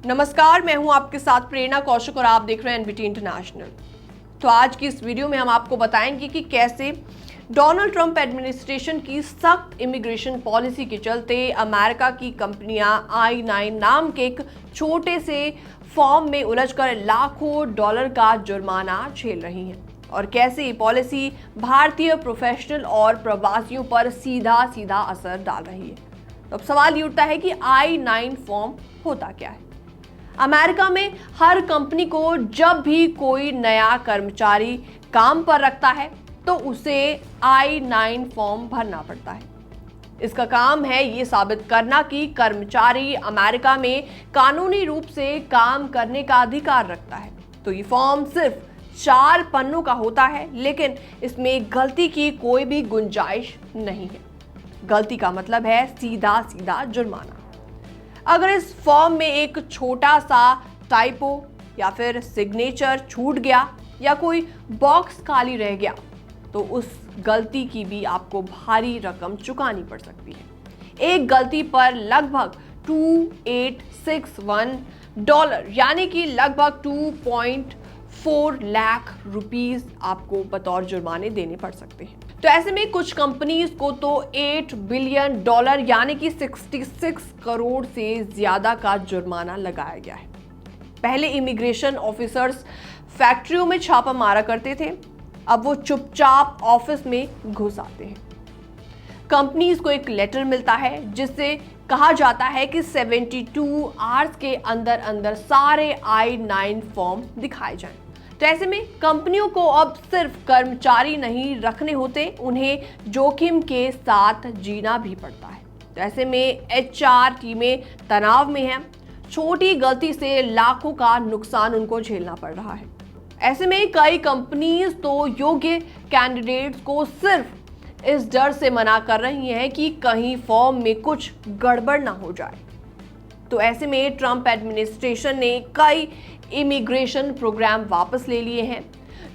नमस्कार, मैं हूं आपके साथ प्रेरणा कौशिक और आप देख रहे हैं एनबीटी इंटरनेशनल। तो आज की इस वीडियो में हम आपको बताएंगे कि कैसे डोनाल्ड ट्रंप एडमिनिस्ट्रेशन की सख्त इमिग्रेशन पॉलिसी के चलते अमेरिका की कंपनियां I-9 नाम के एक छोटे से फॉर्म में उलझकर लाखों डॉलर का जुर्माना झेल रही हैं और कैसे ये पॉलिसी भारतीय प्रोफेशनल और प्रवासियों पर सीधा सीधा असर डाल रही है। तो अब सवाल ये उठता है कि I-9 फॉर्म होता क्या है। अमेरिका में हर कंपनी को जब भी कोई नया कर्मचारी काम पर रखता है तो उसे I-9 फॉर्म भरना पड़ता है। इसका काम है ये साबित करना कि कर्मचारी अमेरिका में कानूनी रूप से काम करने का अधिकार रखता है। तो ये फॉर्म सिर्फ 4 पन्नों का होता है, लेकिन इसमें गलती की कोई भी गुंजाइश नहीं है। गलती का मतलब है सीधा सीधा जुर्माना। अगर इस फॉर्म में एक छोटा सा टाइपो या फिर सिग्नेचर छूट गया या कोई बॉक्स खाली रह गया तो उस गलती की भी आपको भारी रकम चुकानी पड़ सकती है। एक गलती पर लगभग $2861 यानी कि लगभग 2.4 लाख रुपीस आपको बतौर जुर्माने देने पड़ सकते हैं। तो ऐसे में कुछ कंपनीज को तो $8 बिलियन यानी कि 66 करोड़ से ज्यादा का जुर्माना लगाया गया है। पहले इमिग्रेशन ऑफिसर्स फैक्ट्रियों में छापा मारा करते थे, अब वो चुपचाप ऑफिस में घुस आते हैं। कंपनीज को एक लेटर मिलता है जिससे कहा जाता है कि 72 आवर्स के अंदर अंदर सारे I-9 फॉर्म दिखाए जाएं। तो ऐसे में कंपनियों को अब सिर्फ कर्मचारी नहीं रखने होते, उन्हें जोखिम के साथ जीना भी पड़ता है। तो ऐसे में HR टीमें तनाव में हैं। छोटी गलती से लाखों का नुकसान उनको झेलना पड़ रहा है। ऐसे में कई कंपनीज तो योग्य कैंडिडेट्स को सिर्फ इस डर से मना कर रही हैं कि कहीं फॉर्म में कुछ गड़बड़ ना हो जाए। तो ऐसे में ट्रंप एडमिनिस्ट्रेशन ने कई इमिग्रेशन प्रोग्राम वापस ले लिए हैं।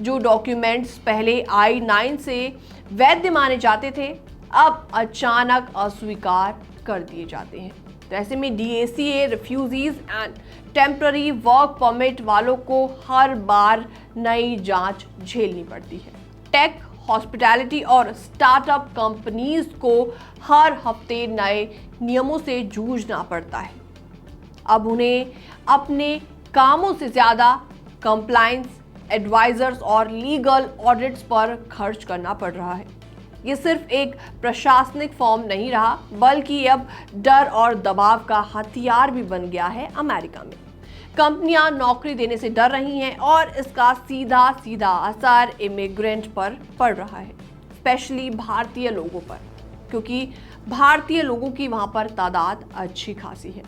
जो डॉक्यूमेंट्स पहले I-9 से वैध माने जाते थे अब अचानक अस्वीकार कर दिए जाते हैं। तो ऐसे में DACA refugees and temporary work permit वालों को हर बार नई जांच झेलनी पड़ती है। टेक, हॉस्पिटैलिटी और स्टार्टअप कंपनीज को हर हफ्ते नए नियमों से जूझना पड़ता है। अब उन्हें अपने कामों से ज्यादा कंप्लायंस, एडवाइजर्स और लीगल ऑडिट्स पर खर्च करना पड़ रहा है। ये सिर्फ एक प्रशासनिक फॉर्म नहीं रहा, बल्कि अब डर और दबाव का हथियार भी बन गया है अमेरिका में। कंपनियां नौकरी देने से डर रही हैं और इसका सीधा सीधा असर इमिग्रेंट पर पड़ रहा है, स्पेशली भारतीय लोगों पर, क्योंकि भारतीय लोगों की वहां पर तादाद अच्छी खासी है।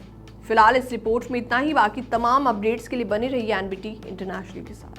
फिलहाल इस रिपोर्ट में इतना ही। बाकी तमाम अपडेट्स के लिए बने रहिए एनबीटी इंटरनेशनल के साथ।